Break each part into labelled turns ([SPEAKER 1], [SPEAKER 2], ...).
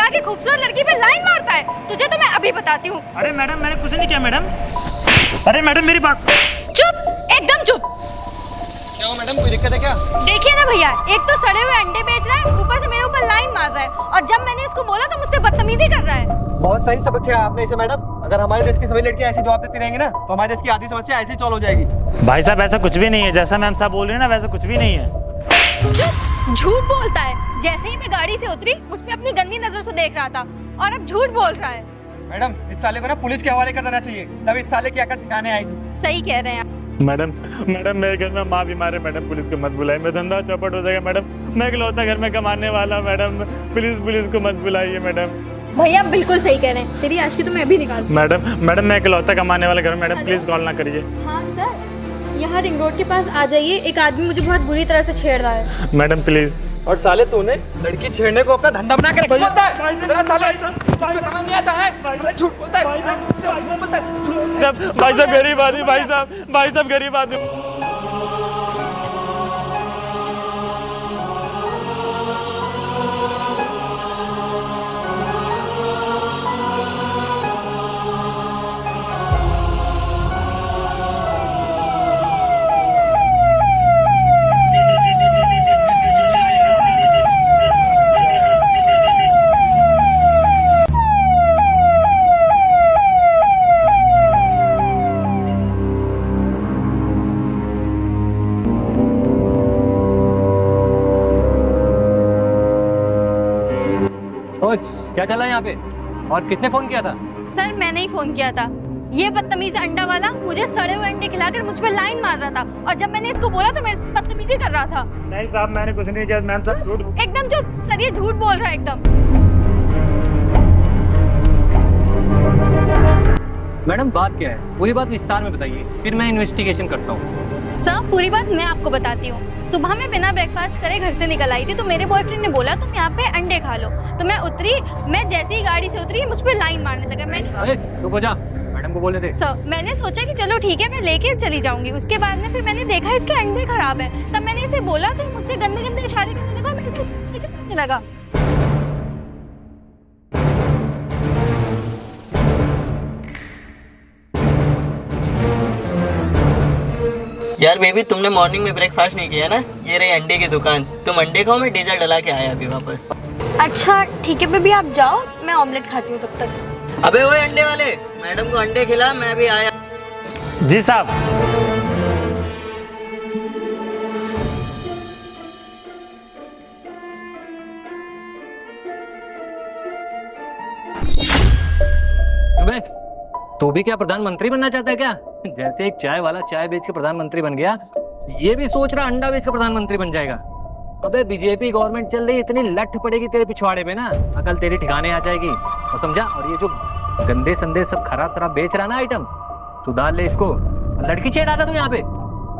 [SPEAKER 1] के खूबसूरत लड़की पे लाइन मारता है। तुझे तो मैं अभी बताती हूँ।
[SPEAKER 2] अरे मैडम मैंने कुछ नहीं किया मैडम। अरे मैडम मेरी बात।
[SPEAKER 1] चुप, एकदम चुप।
[SPEAKER 3] क्या हो मैडम, कोई दिक्कत है क्या?
[SPEAKER 1] देखिए ना भैया, एक तो सड़े हुए अंडे बेच रहा है, ऊपर से मेरे ऊपर लाइन मार रहा है, और जब मैंने इसको बोला तो मुझसे बदतमीजी कर रहा है।
[SPEAKER 4] बहुत सही समझ आपने इसे मैडम। अगर हमारे देश की सभी लड़कियां ऐसी जवाब देती रहेंगी ना तो हमारे देश की आधी समस्या ऐसे ही सॉल्व हो जाएगी।
[SPEAKER 2] भाई साहब ऐसा कुछ भी नहीं है, जैसा मैम साहब बोल रहे हैं ना वैसा कुछ भी नहीं है।
[SPEAKER 1] चुप, झूठ बोलता है। जैसे ही मैं गाड़ी से उतरी उस पे अपनी गंदी नजर से देख रहा था और अब झूठ बोल रहा है।
[SPEAKER 4] मैडम इस साले को ना पुलिस के हवाले कर देना चाहिए, तब इस साले की अकल ठिकाने आएगी।
[SPEAKER 1] सही कह रहे हैं आप।
[SPEAKER 2] मैडम मैडम मेरे घर में माँ बीमार है मैडम, पुलिस को मत बुलाइए, मेरा धंधा चौपट हो जाएगा मैडम। मैं इकलौता घर में कमाने वाला मैडम, प्लीज पुलिस को मत बुलाइए मैडम।
[SPEAKER 1] भैया बिल्कुल सही कह रहे हैं, तेरी आज की तो मैं अभी निकाल।
[SPEAKER 2] मैडम मैं इकलौता कमाने वाला घर में मैडम, प्लीज कॉल ना करिए।
[SPEAKER 1] हाँ सर, यहाँ रिंग रोड के पास आ जाइए, एक आदमी मुझे बहुत बुरी तरह से छेड़ रहा है।
[SPEAKER 2] Madam please.
[SPEAKER 4] और साले तूने लड़की छेड़ने को अपना धंधा बना के रखा है। तेरा साले समझ नहीं आता है, साले झूठ बोलता है।
[SPEAKER 2] भाई साहब गरीब आदमी, भाई साहब गरीब आदमी।
[SPEAKER 4] क्या चला यहाँ पे और किसने फोन किया था?
[SPEAKER 1] सर मैंने ही फोन किया था। ये बदतमीज अंडा वाला मुझे सड़े हुए अंडे खिलाकर मुझ पे लाइन मार रहा था, और जब मैंने इसको बोला तो मेरे से बदतमीजी कर रहा था।
[SPEAKER 2] नहीं साहब मैंने कुछ नहीं किया मैम साहब, झूठ।
[SPEAKER 1] एकदम चुप सर, ये झूठ बोल रहा है एकदम।
[SPEAKER 4] मैडम बात क्या है, पूरी बात विस्तार में बताइए, फिर मैं इन्वेस्टिगेशन करता हूँ।
[SPEAKER 1] सर पूरी बात मैं आपको बताती हूँ। सुबह मैं बिना ब्रेकफास्ट करे घर से निकल आई थी, तो मेरे बॉयफ्रेंड ने बोला तुम यहाँ पे अंडे खा लो, तो मैं उतरी। मैं जैसे ही गाड़ी से उतरी मुझ पे लाइन मारने लगा। मैंने
[SPEAKER 4] चुप हो जा, मैडम को बोले थे।
[SPEAKER 1] सर मैंने सोचा कि चलो ठीक है मैं लेके चली जाऊंगी। उसके बाद में फिर मैंने देखा इसके अंडे खराब है, तब मैंने इसे बोला तो मुझसे गंदे गंदे इशारे करने लगा। मैं इसे करने लगा।
[SPEAKER 5] यार बेबी तुमने मॉर्निंग में ब्रेकफास्ट नहीं किया ना, ये रही अंडे की दुकान, तुम अंडे खाओ, मैं डीजल डला के आया अभी वापस।
[SPEAKER 1] अच्छा ठीक है बेबी, आप जाओ, मैं ऑमलेट खाती हूँ तब तक।
[SPEAKER 5] अबे ओए अंडे वाले, मैडम को अंडे खिला, मैं भी आया।
[SPEAKER 2] जी साहब।
[SPEAKER 4] तो भी क्या प्रधानमंत्री बनना चाहता है क्या? जैसे एक चाय वाला चाय बेच के प्रधानमंत्री बन गया, ये भी सोच रहा अंडा बेच के प्रधानमंत्री बन जाएगा। अबे बीजेपी गवर्नमेंट चल रही, इतनी लठ पड़ेगी तेरे पिछवाड़े पे ना, अकल तेरी ठिकाने आ जाएगी। और समझा, और ये जो गंदे संदे सब खराब खराब बेच रहा ना आइटम, सुधार ले इसको। लड़की छेड़ आता तू यहाँ पे,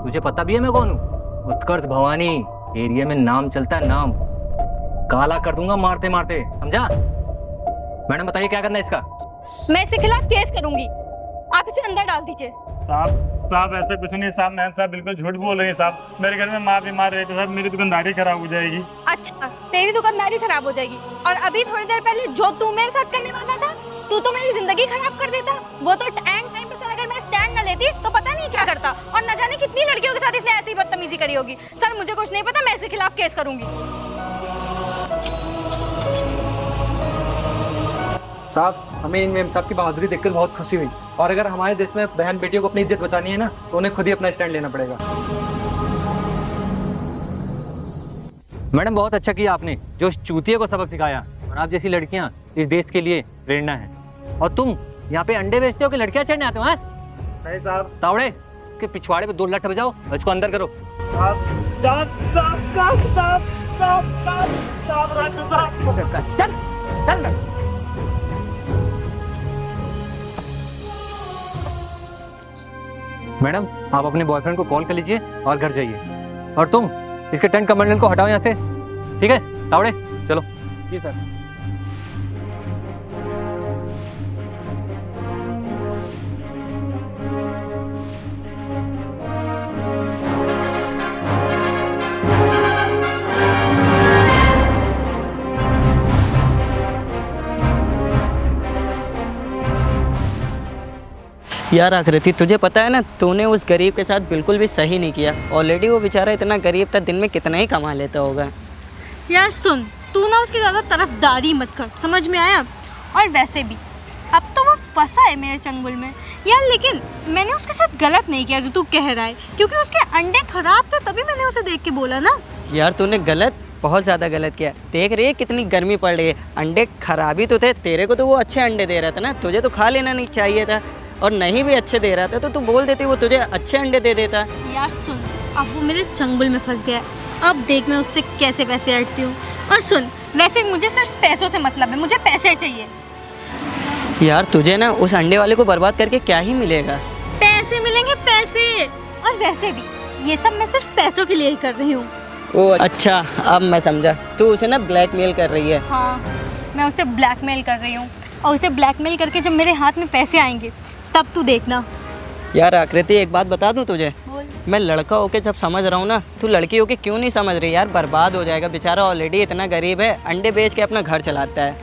[SPEAKER 4] तुझे पता भी है मैं कौन हूँ? उत्कर्ष भवानी, एरिया में नाम चलता है, नाम काला कर दूंगा मारते मारते, समझा? मैडम बताइए क्या करना है इसका?
[SPEAKER 1] मैं इसके खिलाफ केस करूंगी, आप इसे अंदर डाल दीजिए।
[SPEAKER 2] साहब ऐसा कुछ नहीं साहब, मैम साहब बिल्कुल झूठ बोल रही है साहब। मेरे घर में माँ बीमार है तो साहब मेरी दुकानदारी खराब हो जाएगी।
[SPEAKER 1] अच्छा तेरी दुकानदारी खराब हो जाएगी, और अभी थोड़ी देर पहले जो तू मेरे साथ करने वाला था, तू तो मेरी जिंदगी खराब कर देता। वो तो एंड टाइम पे सर, अगर मैं स्टैंड न लेती तो पता नहीं क्या करता, और न जाने कितनी लड़कियों के साथ इसने ऐसी बदतमीजी करी होगी। सर मुझे कुछ नहीं पता, मैं इसके खिलाफ केस करूंगी।
[SPEAKER 4] साहब हमें इन मेम साहब की बहादुरी देखकर बहुत खुशी हुई, और अगर हमारे देश में बहन बेटियों को अपनी इज्जत बचानी है ना, तो उन्हें खुद ही अपना स्टैंड लेना पड़ेगा। मैडम बहुत अच्छा किया आपने, जो इस चूतिए को सबक सिखाया, और आप जैसी लड़कियां इस देश के लिए प्रेरणा है। और तुम यहाँ पे अंडे बेचते हो कि लड़कियां चढ़ने आते हो?
[SPEAKER 2] नहीं साहब।
[SPEAKER 4] तावड़े के पिछवाड़े पे 2 लठ बजाओ, इसको अंदर करो। चल चल। मैडम आप अपने बॉयफ्रेंड को कॉल कर लीजिए और घर जाइए, और तुम इसके टेंट कमांडर को हटाओ यहाँ से, ठीक है? तावड़े चलो। जी सर।
[SPEAKER 5] यार आकृति, तुझे पता है ना, तूने उस गरीब के साथ बिल्कुल भी सही नहीं किया। ऑलरेडी वो बेचारा इतना गरीब था, दिन में कितना ही कमा लेता होगा।
[SPEAKER 1] यार सुन, तू ना उसकी ज़्यादा तरफदारी मत कर, समझ में आया? और वैसे भी अब तो वो फंसा है मेरे चंगुल में यार, लेकिन मैंने उसके साथ गलत नहीं किया जो तू कह रहा है, क्योंकि उसके अंडे खराब थे तभी मैंने उसे देख के बोला ना।
[SPEAKER 5] यार तूने गलत, बहुत ज़्यादा गलत किया। देख रही है कितनी गर्मी पड़ रही है, अंडे खराबी तो थे, तेरे को तो वो अच्छे अंडे दे रहा था ना, तुझे तो खा लेना नहीं चाहिए था। और नहीं भी अच्छे दे रहा था तो तू बोल देती, वो तुझे अच्छे अंडे दे देता।
[SPEAKER 1] यार सुन, अब वो मेरे चंगुल में फंस गया है, अब देख मैं उससे कैसे पैसे हटती हूँ। और सुन, वैसे मुझे सिर्फ पैसों से मतलब है, मुझे पैसे चाहिए।
[SPEAKER 5] यार तुझे ना उस अंडे वाले को बर्बाद करके क्या ही मिलेगा?
[SPEAKER 1] पैसे मिलेंगे, पैसे। और वैसे भी ये सब मैं सिर्फ पैसों के लिए ही कर रही हूँ।
[SPEAKER 5] ओ अच्छा, अब मैं समझा, तू उसे ना ब्लैकमेल कर रही है।
[SPEAKER 1] हाँ, मैं उसे ब्लैकमेल कर रही हूँ, और उसे ब्लैकमेल करके जब मेरे हाथ में पैसे आएंगे तब तू देखना।
[SPEAKER 5] यार आकृति, एक बात बता दूं तुझे,
[SPEAKER 1] बोल।
[SPEAKER 5] मैं लड़का होके जब समझ रहा हूँ ना, तू लड़की होके क्यों नहीं समझ रही? यार बर्बाद हो जाएगा बेचारा, ऑलरेडी इतना गरीब है, अंडे बेच के अपना घर चलाता है।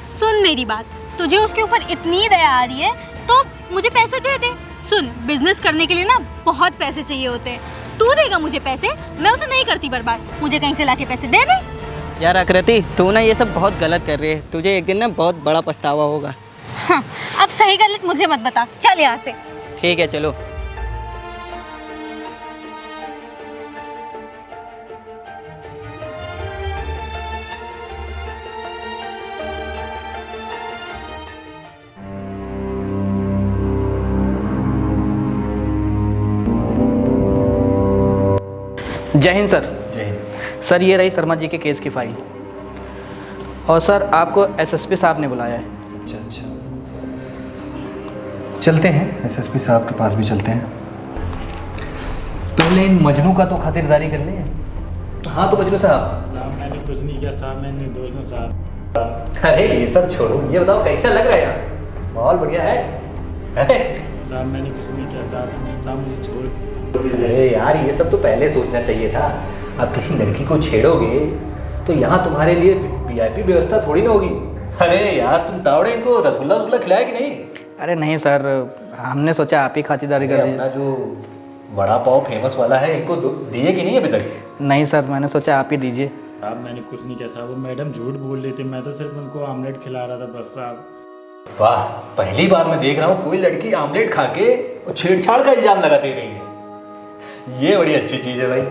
[SPEAKER 1] सुन मेरी बात, तुझे उसके ऊपर इतनी दया आ रही है तो मुझे पैसे दे दे। सुन, बिजनेस करने के लिए ना बहुत पैसे चाहिए होते हैं, तू देगा मुझे पैसे, मैं उसे नहीं करती बर्बाद, मुझे कहीं से लाके पैसे दे दे।
[SPEAKER 5] यार आकृति, तू ना ये सब बहुत गलत कर रही है, तुझे एक दिन ना बहुत बड़ा पछतावा होगा।
[SPEAKER 1] हाँ, अब सही गलत मुझे मत बता, चल यहाँ से।
[SPEAKER 5] ठीक है चलो।
[SPEAKER 6] जय हिंद सर।
[SPEAKER 7] जय हिंद।
[SPEAKER 6] सर ये रही शर्मा जी के केस की फाइल, और सर आपको एसएसपी साहब ने बुलाया है।
[SPEAKER 7] अच्छा अच्छा, चलते हैं एसएसपी साहब के पास भी चलते हैं। पहले इन मजनू का तो खातिरदारी कर लें। हाँ तो मजनू साहब।
[SPEAKER 2] साहब मैंने कुछ नहीं किया साहब, मैं निर्दोष हूँ साहब।
[SPEAKER 7] अरे ये सब छोड़ो, ये बताओ कैसा लग रहा है यार, माहौल बढ़िया है?
[SPEAKER 2] साहब मैंने कुछ नहीं किया साहब, साहब मुझे छोड़।
[SPEAKER 7] अरे यार ये सब तो पहले सोचना चाहिए था। आप किसी लड़की को छेड़ोगे तो यहाँ तुम्हारे लिए वीआईपी व्यवस्था थोड़ी ना होगी। अरे यार तुम तावड़े इनको रसगुल्ला रसगुल्ला खिलाया कि नहीं?
[SPEAKER 6] अरे नहीं सर, हमने सोचा आप ही खातिरदारी कर
[SPEAKER 7] अपना
[SPEAKER 6] दीजिए।
[SPEAKER 7] जो वड़ा पाव फेमस वाला है, इनको दिए कि नहीं अभी तक?
[SPEAKER 6] नहीं सर, मैंने सोचा आप ही दीजिए।
[SPEAKER 2] साहब मैंने कुछ नहीं किया साहब, वो मैडम झूठ बोल रही थी, मैं तो सिर्फ उनको आमलेट खिला रहा था बस साहब।
[SPEAKER 7] वाह, पहली बार मैं देख रहा हूँ कोई लड़की आमलेट खा के छेड़छाड़ का इल्जाम लगा दे रही है। ये बड़ी अच्छी चीज़ है भाई।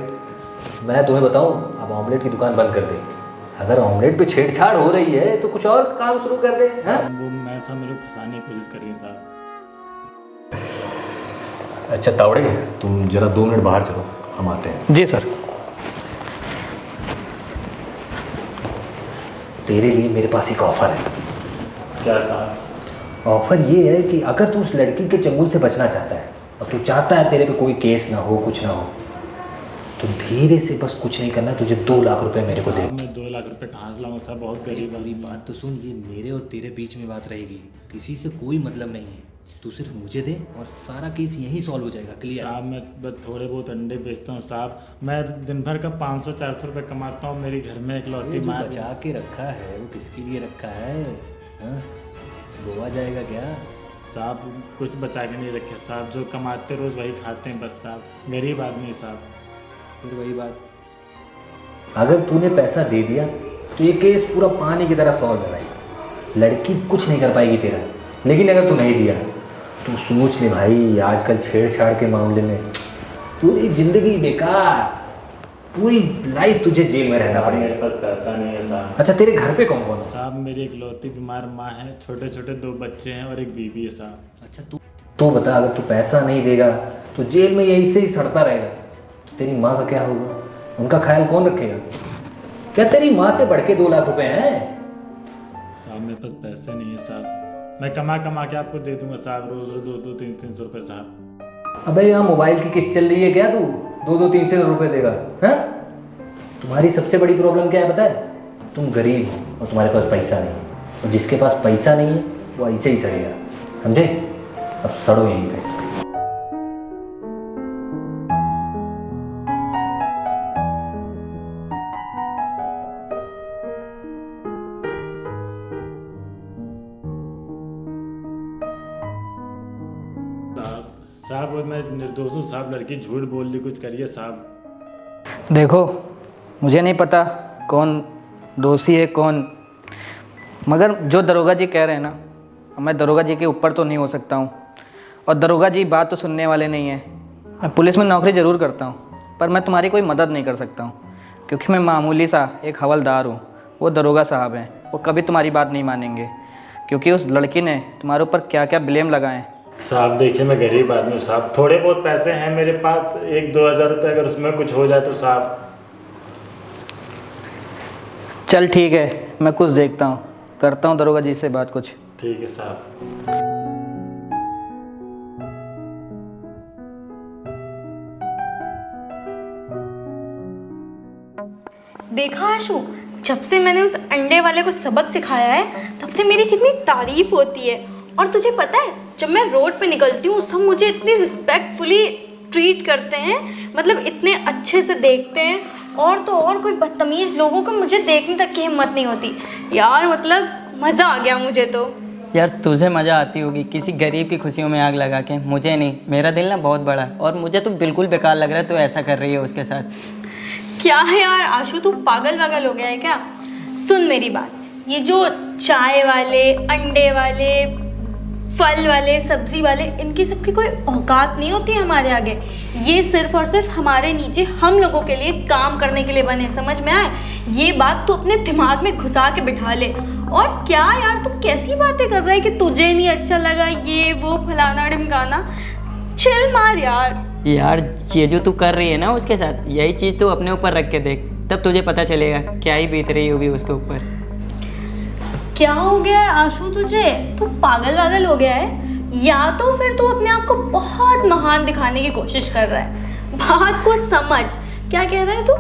[SPEAKER 7] मैं तुम्हें बताऊँ, अब ऑमलेट की दुकान बंद कर दे। अगर ऑमलेट पे छेड़छाड़ हो रही है तो कुछ और काम शुरू कर दे। हाँ?
[SPEAKER 2] वो मैं था, मेरे को फंसाने की कोशिश कर रही है साहब।
[SPEAKER 7] अच्छा तावड़े, तुम जरा 2 मिनट बाहर चलो, हम आते हैं।
[SPEAKER 6] जी सर।
[SPEAKER 7] तेरे लिए मेरे पास एक ऑफर है।
[SPEAKER 2] क्या साहब?
[SPEAKER 7] ऑफर ये है कि अगर तू उस लड़की के चंगुल से बचना चाहता है और तू चाहता है तेरे पे कोई केस ना हो, कुछ ना हो, तो धीरे से बस कुछ नहीं करना, तुझे 2 लाख रुपए मेरे को दे।
[SPEAKER 2] साहब मैं 2 लाख रुपए कहाँ से लाऊंगा साहब, बहुत गरीब
[SPEAKER 8] मेरी
[SPEAKER 2] आदमी।
[SPEAKER 8] बात तो सुन, ये मेरे और तेरे बीच में बात रहेगी, किसी से कोई मतलब नहीं है। तू सिर्फ मुझे दे और सारा केस यहीं सॉल्व हो जाएगा। क्लियर?
[SPEAKER 2] साहब मैं बस थोड़े बहुत अंडे बेचता हूँ साहब, मैं दिन भर का 500-400 रुपये कमाता हूँ, मेरी घर में इकलौती
[SPEAKER 8] ये जो
[SPEAKER 2] माँ है।
[SPEAKER 8] बचा के रखा है वो किसके लिए रखा है? हाँ? गोवा जाएगा क्या?
[SPEAKER 2] साहब कुछ बचा के नहीं रखे साहब, जो कमाते रोज वही खाते हैं बस साहब, गरीब आदमी साहब।
[SPEAKER 8] फिर वही बात,
[SPEAKER 7] अगर तूने पैसा दे दिया तो ये केस पूरा पानी की तरह सॉल्व है भाई, लड़की कुछ नहीं कर पाएगी तेरा। लेकिन अगर तू नहीं दिया तो सोच ले भाई, आजकल छेड़छाड़ के मामले में पूरी जिंदगी बेकार, पूरी लाइफ तुझे जेल में रहना
[SPEAKER 2] मेरे
[SPEAKER 7] पड़ेगा।
[SPEAKER 2] पास पैसा नहीं है साहब।
[SPEAKER 7] अच्छा तेरे घर पे कौन कौन है?
[SPEAKER 2] साहब मेरी इकलौती बीमार माँ है, छोटे छोटे 2 बच्चे हैं और एक बीवी है साहब।
[SPEAKER 8] अच्छा तू
[SPEAKER 7] तो बता, अगर तू पैसा नहीं देगा तो जेल में यही से ही सड़ता रहेगा, तो तेरी माँ का क्या होगा? उनका ख्याल कौन रखेगा? क्या तेरी माँ से बढ़ के 2 लाख रुपए हैं?
[SPEAKER 2] साहब मेरे पास पैसे नहीं है साहब, मैं कमा कमा के आपको दे दूंगा साहब, रोज रोज 200-300 रुपये साहब।
[SPEAKER 7] अबे यहाँ मोबाइल की किस्त चल रही है क्या? तू 200-300 रुपए देगा? हाँ? तुम्हारी सबसे बड़ी प्रॉब्लम क्या है पता है? तुम गरीब हो और तुम्हारे पास पैसा नहीं है, और जिसके पास पैसा नहीं है वो ऐसे ही सड़ेगा, समझे? अब सड़ो यहीं पे।
[SPEAKER 2] साहब साहब वो मैं निर्दोष हूँ साहब, लड़की झूठ बोल दी, कुछ करिए साहब।
[SPEAKER 6] देखो मुझे नहीं पता कौन दोषी है कौन, मगर जो दरोगा जी कह रहे हैं ना, मैं दरोगा जी के ऊपर तो नहीं हो सकता हूँ, और दरोगा जी बात तो सुनने वाले नहीं हैं। मैं पुलिस में नौकरी ज़रूर करता हूँ, पर मैं तुम्हारी कोई मदद नहीं कर सकता हूँ, क्योंकि मैं मामूली सा एक हवलदार हूँ। वो दरोगा साहब हैं, वो कभी तुम्हारी बात नहीं मानेंगे, क्योंकि उस लड़की ने तुम्हारे ऊपर क्या क्या ब्लेम लगाए।
[SPEAKER 2] साहब देखिए मैं गरीब आदमी हूँ साहब, थोड़े बहुत पैसे हैं मेरे पास, 1-2 हज़ार रुपये, अगर उसमें कुछ हो जाए तो साहब।
[SPEAKER 6] चल ठीक है, मैं कुछ देखता हूँ, करता हूँ दरोगा जी से बात कुछ।
[SPEAKER 2] ठीक है साहब।
[SPEAKER 1] देखा आशु, जब से मैंने उस अंडे वाले को सबक सिखाया है तब से मेरी कितनी तारीफ होती है। और तुझे पता है, जब मैं रोड पे निकलती हूँ सब मुझे इतनी रिस्पेक्टफुली ट्रीट करते हैं, मतलब इतने अच्छे से देखते हैं, और तो और कोई बदतमीज़ लोगों को मुझे देखने तक की हिम्मत नहीं होती यार। मतलब मज़ा आ गया मुझे तो।
[SPEAKER 5] यार तुझे मज़ा आती होगी किसी गरीब की खुशियों में आग लगा के, मुझे नहीं। मेरा दिल ना बहुत बड़ा है और मुझे तो बिल्कुल बेकार लग रहा है तो ऐसा कर रही है उसके साथ।
[SPEAKER 1] क्या है यार आशु, तू पागल वागल हो गया है क्या? सुन मेरी बात, ये जो चाय वाले, अंडे वाले, फल वाले, सब्जी वाले, इनकी सबकी कोई औकात नहीं होती हमारे आगे। ये सिर्फ और सिर्फ हमारे नीचे हम लोगों के लिए काम करने के लिए बने, समझ में आए? ये बात तू अपने दिमाग में घुसा के बिठा ले। और क्या यार तू कैसी बातें कर रहा है कि तुझे नहीं अच्छा लगा, ये वो फलाना ढिमकाना। चिल मार यार।
[SPEAKER 5] यार ये जो तू कर रही है ना उसके साथ, यही चीज़ तू अपने ऊपर रख के देख, तब तुझे पता चलेगा क्या ही बीत रही होगी उसके ऊपर।
[SPEAKER 1] क्या हो गया है आशु तुझे? तू पागल वागल हो गया है, या तो फिर तू अपने आप को बहुत महान दिखाने की कोशिश कर रहा है। बात को समझ, क्या कह रहा है तू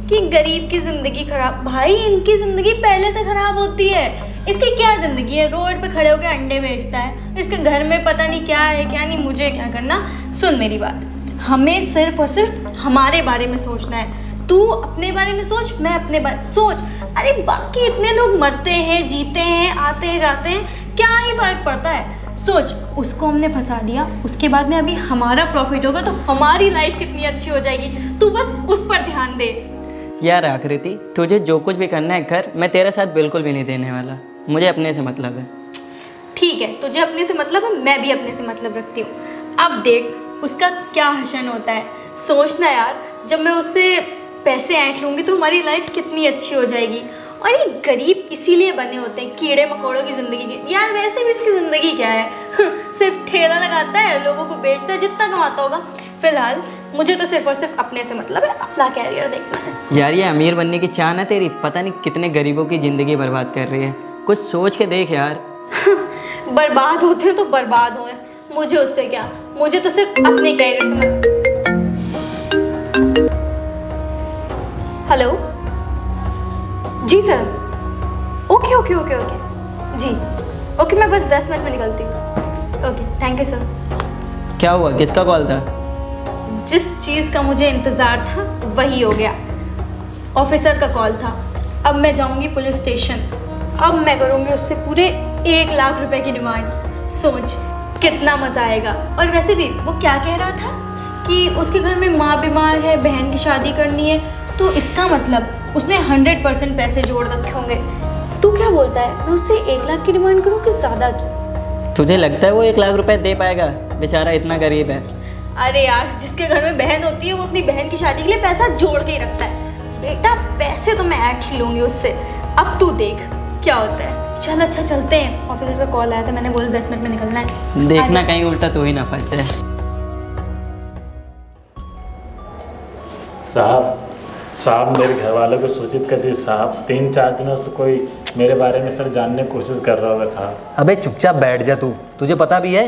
[SPEAKER 1] कि गरीब की ज़िंदगी खराब? भाई इनकी ज़िंदगी पहले से ख़राब होती है। इसकी क्या ज़िंदगी है, रोड पे खड़े होकर अंडे बेचता है, इसके घर में पता नहीं क्या है क्या नहीं, मुझे क्या करना। सुन मेरी बात, हमें सिर्फ और सिर्फ हमारे बारे में सोचना है। तू अपने बारे में सोच, मैं अपने बारे सोच। अरे बाकी इतने लोग मरते हैं, जीते हैं, आते हैं, जाते हैं, क्या ही फ़र्क पड़ता है? सोच, उसको हमने फंसा दिया, उसके बाद में अभी हमारा प्रॉफिट होगा तो हमारी लाइफ कितनी अच्छी हो जाएगी। तू बस उस पर ध्यान दे।
[SPEAKER 5] यार आकृति, तुझे जो कुछ भी करना है कर, मैं तेरे साथ बिल्कुल भी नहीं देने वाला। मुझे अपने से मतलब है।
[SPEAKER 1] ठीक है, तुझे अपने से मतलब है, मैं भी अपने से मतलब रखती हूँ। अब देख उसका क्या हशन होता है। सोचना यार, जब मैं उससे पैसे ऐंठ लूँगी तो हमारी लाइफ कितनी अच्छी हो जाएगी। और ये गरीब इसीलिए बने होते हैं, कीड़े मकोड़ों की ज़िंदगी जी। यार वैसे भी इसकी ज़िंदगी क्या है, सिर्फ ठेला लगाता है, लोगों को बेचता है, जितना कमाता होगा। फिलहाल मुझे तो सिर्फ और सिर्फ अपने से मतलब है, अपना कैरियर देखना है।
[SPEAKER 5] यार ये अमीर बनने की चाह ना तेरी, पता नहीं कितने गरीबों की ज़िंदगी बर्बाद कर रही है। कुछ सोच के देख यार।
[SPEAKER 1] बर्बाद होते हो तो बर्बाद हुए, मुझे उससे क्या, मुझे तो सिर्फ अपने कैरियर से हेलो जी sir, okay okay okay okay जी, ओके मैं बस 10 मिनट में निकलती हूँ। Okay thank you sir.
[SPEAKER 5] क्या हुआ, किसका कॉल था?
[SPEAKER 1] जिस चीज़ का मुझे इंतज़ार था वही हो गया, ऑफिसर का कॉल था। अब मैं जाऊँगी पुलिस स्टेशन, अब मैं करूँगी उससे पूरे 1 लाख रुपए की डिमांड। सोच कितना मज़ा आएगा। और वैसे भी वो क्या कह रहा था कि उसके घर में माँ बीमार है, बहन की शादी करनी है, तो इसका मतलब उसने 100% पैसे जोड़ रखे होंगे। तू क्या बोलता है, मैं उससे 1 लाख की डिमांड करूँ कि ज़्यादा की?
[SPEAKER 5] तुझे लगता है वो 1 लाख रुपए दे पाएगा? बेचारा इतना गरीब है।
[SPEAKER 1] अरे यार, जिसके घर में बहन होती है वो अपनी बहन की शादी के लिए पैसा जोड़ के ही रखता है। बेटा पैसे तो मैं ऐंठ ही लूँगी उससे, अब तू देख क्या होता है। चल अच्छा चलते हैं, ऑफिसर का कॉल आया था, मैंने बोला 10 मिनट में निकलना है।
[SPEAKER 5] देखना कहीं उल्टा तो ही ना फंसे।
[SPEAKER 2] साहब मेरे घर वालों को सूचित कर दिए साहब। 3-4 दिनों से कोई मेरे बारे में सर जानने की कोशिश कर रहा होगा साहब।
[SPEAKER 7] अबे चुपचाप बैठ जा तू, तुझे पता भी है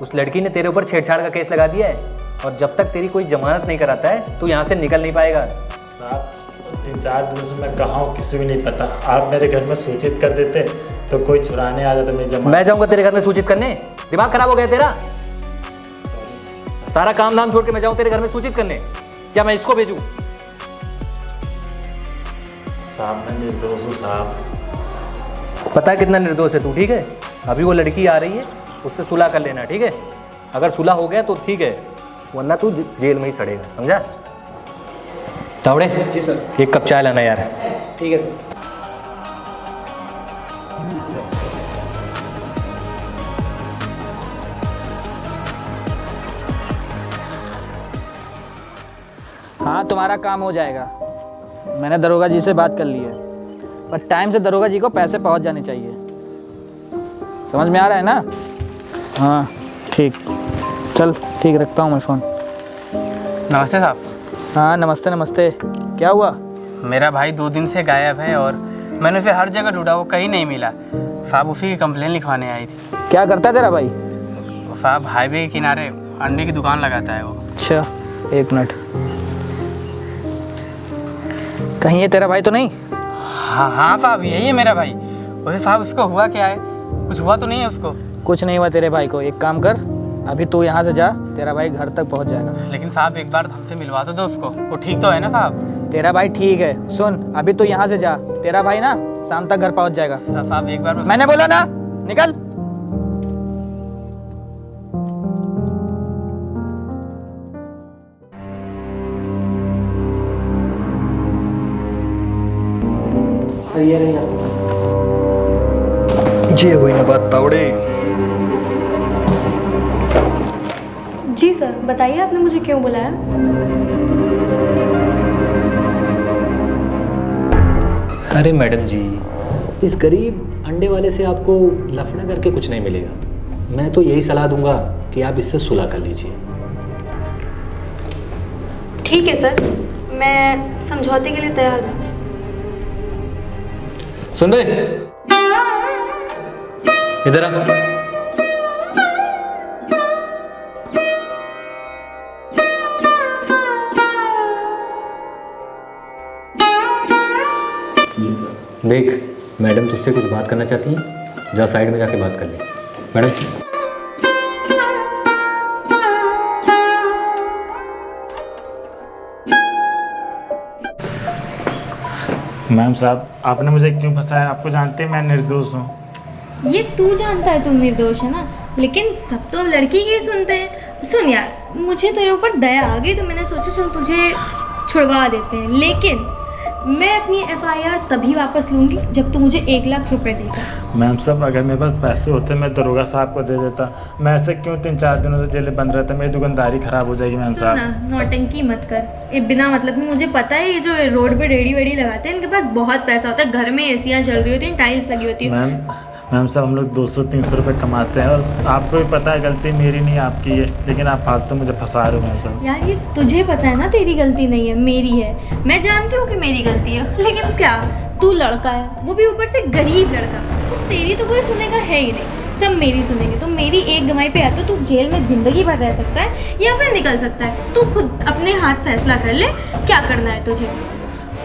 [SPEAKER 7] उस लड़की ने तेरे ऊपर छेड़छाड़ का केस लगा दिया है, और जब तक तेरी कोई जमानत नहीं कराता है तू यहाँ से निकल नहीं पाएगा।
[SPEAKER 2] साहब 3-4 दिनों से मैं कहाँ हूँ किसी को नहीं पता, आप मेरे घर में सूचित कर देते तो कोई छुड़ाने आ जाता मेरी जमानत।
[SPEAKER 7] मैं जाऊँगा तेरे घर में सूचित करने? दिमाग खराब हो गया तेरा? सारा काम धाम छोड़ के मैं जाऊँ तेरे घर में सूचित करने? क्या मैं इसको भेजूँ?
[SPEAKER 2] साहब मैं निर्दोष हूँ साहब।
[SPEAKER 7] पता है कितना निर्दोष है तू, ठीक है? अभी वो लड़की आ रही है, उससे सुलह कर लेना, ठीक है? अगर सुलह हो गया तो ठीक है, वरना तू जेल में ही सड़ेगा, समझा? तावड़े
[SPEAKER 6] जी सर।
[SPEAKER 7] एक कप चाय लाना यार।
[SPEAKER 6] ठीक है सर। हाँ, तुम्हारा काम हो जाएगा। मैंने दरोगा जी से बात कर ली है, पर टाइम से दरोगा जी को पैसे पहुंच जाने चाहिए। समझ में आ रहा है ना? हाँ ठीक, चल ठीक, रखता हूँ मैं फ़ोन।
[SPEAKER 9] नमस्ते साहब।
[SPEAKER 6] हाँ नमस्ते नमस्ते। क्या हुआ?
[SPEAKER 9] मेरा भाई 2 दिन से गायब है और मैंने उसे हर जगह ढूंढा, वो कहीं नहीं मिला। साहब उसी की कंप्लेन लिखवाने आई थी।
[SPEAKER 6] क्या करता है तेरा भाई?
[SPEAKER 9] साहब हाईवे के किनारे अंडे की दुकान लगाता है वो।
[SPEAKER 6] अच्छा, एक मिनट। कहीं ये तेरा भाई तो नहीं?
[SPEAKER 9] हाँ साहब, यही है मेरा भाई। वैसे साहब उसको हुआ क्या है? कुछ हुआ तो नहीं है उसको?
[SPEAKER 6] कुछ नहीं हुआ तेरे भाई को। एक काम कर, अभी तू यहाँ से जा, तेरा भाई घर तक पहुँच जाएगा।
[SPEAKER 9] लेकिन साहब एक बार हमसे मिलवा तो दो उसको, वो ठीक तो है ना साहब?
[SPEAKER 6] तेरा भाई ठीक है। सुन, अभी तू यहाँ से जा, तेरा भाई ना शाम तक घर पहुँच जाएगा।
[SPEAKER 9] साहब एक बार
[SPEAKER 6] मैंने बोला ना, निकल। सही है नहीं?
[SPEAKER 7] जी हुई ना बात तावड़े।
[SPEAKER 1] जी सर, बताइए आपने मुझे क्यों बुलाया?
[SPEAKER 7] अरे मैडम जी, इस गरीब अंडे वाले से आपको लफड़ा करके कुछ नहीं मिलेगा। मैं तो यही सलाह दूंगा कि आप इससे सुलह कर लीजिए।
[SPEAKER 1] ठीक है सर, मैं समझौते के लिए तैयार हूँ।
[SPEAKER 7] सुन बे, इधर आ। देख, मैडम तुझसे कुछ बात करना चाहती हैं, जा साइड में जाके बात कर ले। मैडम
[SPEAKER 2] मैम साहब, आपने मुझे क्यों फंसाया? आपको जानते हैं मैं निर्दोष हूँ।
[SPEAKER 1] ये तू जानता है तुम निर्दोष है ना, लेकिन सब तो लड़की की सुनते हैं। सुन यार, मुझे तेरे ऊपर दया आ गई तो मैंने सोचा चल तुझे छुड़वा देते हैं, लेकिन मैं अपनी एफआईआर तभी वापस लूँगी जब तू मुझे 1 लाख रुपए देगा।
[SPEAKER 2] मैम साहब, अगर मेरे पास पैसे होते मैं दरोगा साहब को दे देता। मैं ऐसे क्यों 3-4 दिनों से जेल में बंद रहता? मेरी दुकानदारी खराब हो जाएगी मैम
[SPEAKER 1] सुन
[SPEAKER 2] साहब।
[SPEAKER 1] ना, नौटंकी मत कर। ये बिना मतलब में, मुझे पता है ये जो रोड पे रेडी वेडी लगाते हैं इनके पास बहुत पैसा होता है। घर में एसियाँ चल रही होती हैं, टाइल्स लगी होती है।
[SPEAKER 2] मैम साहब, हम लोग 200-300 रुपये कमाते हैं और आपको भी पता है गलती मेरी नहीं आपकी है, लेकिन आप फालतू मुझे फंसा रहे हो मैम साहब।
[SPEAKER 1] यार ये तुझे पता है ना तेरी गलती नहीं है, मेरी है। मैं जानती हूँ कि मेरी गलती है, लेकिन क्या, तू लड़का है, वो भी ऊपर से गरीब लड़का, तो तेरी तो कोई सुनेगा है ही नहीं, सब मेरी सुनेंगे। तो मेरी एक गवाही पे है तो तू जेल में ज़िंदगी भर रह सकता है या फिर निकल सकता है। तू खुद अपने हाथ फैसला कर ले, क्या करना है तुझे।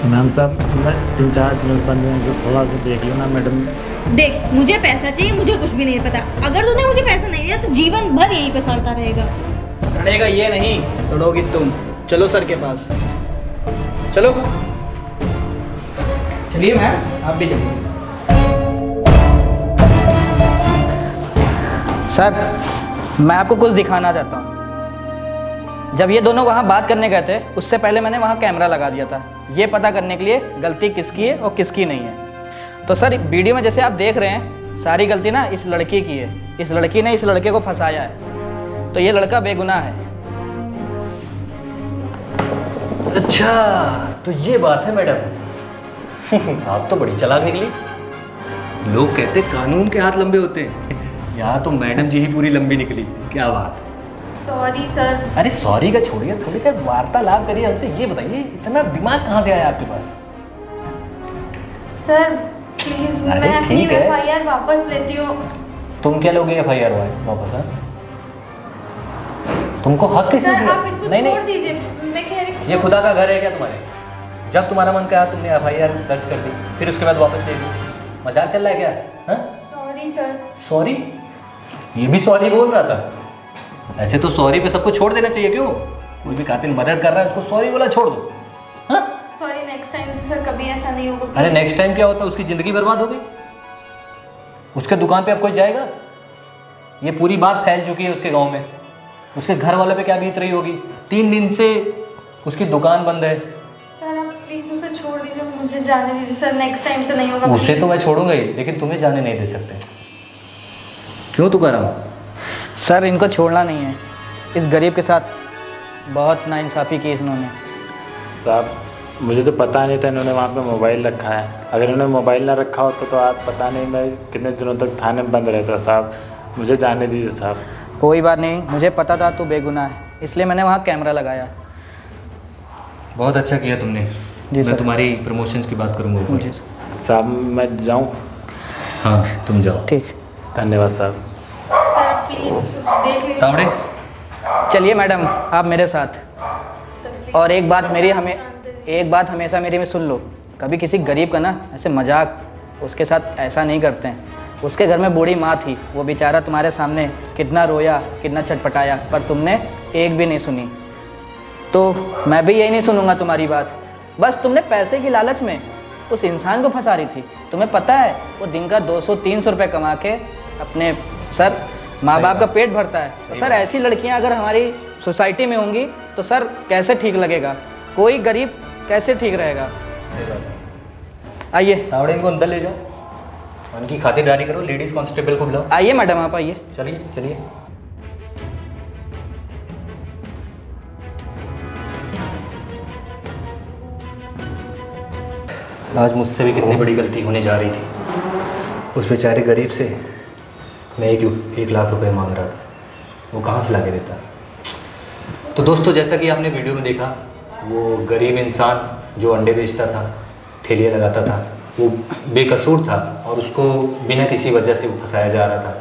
[SPEAKER 2] मैम साहब, मैं 3-4 दिनों बंद में जो थोड़ा सा देख लो ना मैडम।
[SPEAKER 1] देख, मुझे पैसा चाहिए, मुझे कुछ भी नहीं पता। अगर तूने मुझे पैसा नहीं दिया तो जीवन भर यहीं पे सड़ता रहेगा।
[SPEAKER 6] सड़ेगा ये नहीं, सड़ोगी तुम। चलो सर के पास, चलो। चलिए मैम, आप भी चलिए। सर, मैं आपको कुछ दिखाना चाहता हूँ। जब ये दोनों वहाँ बात करने गए थे, उससे पहले मैंने वहाँ कैमरा लगा दिया था, ये पता करने के लिए गलती किसकी है और किसकी नहीं है। तो सर, वीडियो में जैसे आप देख रहे हैं, सारी गलती ना इस लड़की की है। इस लड़की ने इस लड़के को फंसाया है, तो ये लड़का बेगुनाह है।
[SPEAKER 7] अच्छा, तो ये बात है मैडम। आप तो बड़ी चालाक निकली। लोग कहते कानून के हाथ लंबे होते हैं, यहाँ तो मैडम जी ही पूरी लंबी निकली। क्या बात।
[SPEAKER 1] Sorry sir.
[SPEAKER 7] अरे सॉरी का छोड़िए, थोड़ी देर वार्तालाप करिए हमसे। ये बताइए, इतना दिमाग कहाँ से आया आपके पास?
[SPEAKER 1] सर प्लीज, मैं अपनी एफआईआर वापस लेती हूँ।
[SPEAKER 7] तुम क्या लोगे एफआईआर वापस? तुमको हक किसने
[SPEAKER 1] सर
[SPEAKER 7] दिया?
[SPEAKER 1] आप इसको
[SPEAKER 7] नहीं
[SPEAKER 1] छोड़ दीजिए, मैं कह रही हूँ।
[SPEAKER 7] ये खुदा का घर है क्या तुम्हारे? जब तुम्हारा मन कहा तुमने एफआईआर दर्ज कर दी, फिर उसके बाद वापस ले ली। मजाक चल रहा है क्या?
[SPEAKER 1] Sorry sir.
[SPEAKER 7] सॉरी? ये भी सॉरी बोल रहा था? ऐसे तो सॉरी पे सबको छोड़ देना चाहिए। क्यों? कोई भी कातिल मर्डर कर रहा है, उसको सॉरी बोला छोड़ दो।
[SPEAKER 1] सॉरी, नेक्स्ट टाइम सर कभी ऐसा नहीं होगा।
[SPEAKER 7] अरे नेक्स्ट टाइम क्या होता है? उसकी ज़िंदगी बर्बाद हो गई। उसके दुकान पे अब कोई जाएगा? ये पूरी बात फैल चुकी है उसके गांव में। उसके घर वालों पे क्या बीत रही होगी। 3 दिन से उसकी दुकान बंद है।
[SPEAKER 1] सर आप प्लीज़ उसे छोड़ दीजिए, मुझे जाने दीजिए सर, नेक्स्ट टाइम से नहीं होगा।
[SPEAKER 7] उसे तो मैं छोड़ूंगा ही, लेकिन तुम्हें जाने नहीं दे सकते। क्यों तू कर रहा हूँ?
[SPEAKER 6] सर इनको छोड़ना नहीं है, इस गरीब के साथ बहुत नाइंसाफ़ी की इन्होंने।
[SPEAKER 2] साहब मुझे तो पता नहीं था इन्होंने वहाँ पे मोबाइल रखा है। अगर इन्होंने मोबाइल ना रखा होता तो आज पता नहीं मैं कितने दिनों तक थाने में बंद रहता। साहब मुझे जाने दीजिए साहब।
[SPEAKER 6] कोई बात नहीं, मुझे पता था तू बेगुनाह है, इसलिए मैंने वहाँ कैमरा लगाया।
[SPEAKER 7] बहुत अच्छा किया तुमने।
[SPEAKER 6] जी सर।
[SPEAKER 7] मैं तुम्हारी प्रमोशंस की बात करूँगा ऊपर।
[SPEAKER 6] जी
[SPEAKER 2] साहब मैं जाऊँ?
[SPEAKER 7] हाँ तुम जाओ।
[SPEAKER 6] ठीक।
[SPEAKER 2] धन्यवाद साहब।
[SPEAKER 1] सर प्लीज़ कुछ देख लीजिए।
[SPEAKER 7] तावड़े
[SPEAKER 6] चलिए मैडम आप मेरे साथ। और एक बात हमेशा मेरी में सुन लो, कभी किसी गरीब का ना ऐसे मजाक उसके साथ ऐसा नहीं करते हैं। उसके घर में बूढ़ी माँ थी, वो बेचारा तुम्हारे सामने कितना रोया, कितना छटपटाया, पर तुमने एक भी नहीं सुनी। तो मैं भी यही नहीं सुनूंगा तुम्हारी बात। बस तुमने पैसे की लालच में उस इंसान को फंसा रही थी। तुम्हें पता है वो दिन का 200-300 रुपये कमा के अपने सर माँ बाप का पेट भरता है। तो सर ऐसी लड़कियां अगर हमारी सोसाइटी में होंगी तो सर कैसे ठीक लगेगा, कोई गरीब कैसे ठीक रहेगा। आइए
[SPEAKER 7] तावड़े इनको अंदर ले जाओ, उनकी खातिरदारी करो। लेडीज़ कांस्टेबल को बुलाओ।
[SPEAKER 6] आइए मैडम आप आइए।
[SPEAKER 7] चलिए चलिए। आज मुझसे भी कितनी बड़ी गलती होने जा रही थी। उस बेचारे गरीब से मैं 1 लाख रुपए मांग रहा था, वो कहाँ से ला के देता। तो दोस्तों जैसा कि आपने वीडियो में देखा, वो गरीब इंसान जो अंडे बेचता था, ठेलियाँ लगाता था, वो बेकसूर था और उसको बिना किसी वजह से फंसाया जा रहा था।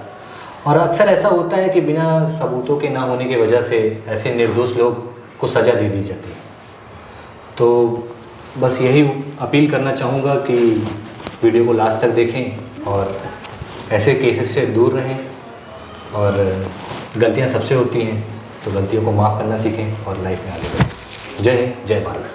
[SPEAKER 7] और अक्सर ऐसा होता है कि बिना सबूतों के ना होने की वजह से ऐसे निर्दोष लोग को सज़ा दे दी जाती है। तो बस यही अपील करना चाहूँगा कि वीडियो को लास्ट तक देखें और ऐसे केसेस से दूर रहें। और गलतियाँ सबसे होती हैं, तो गलतियों को माफ़ करना सीखें और लाइफ में आगे बढ़ें। जय हिंद, जय भारत।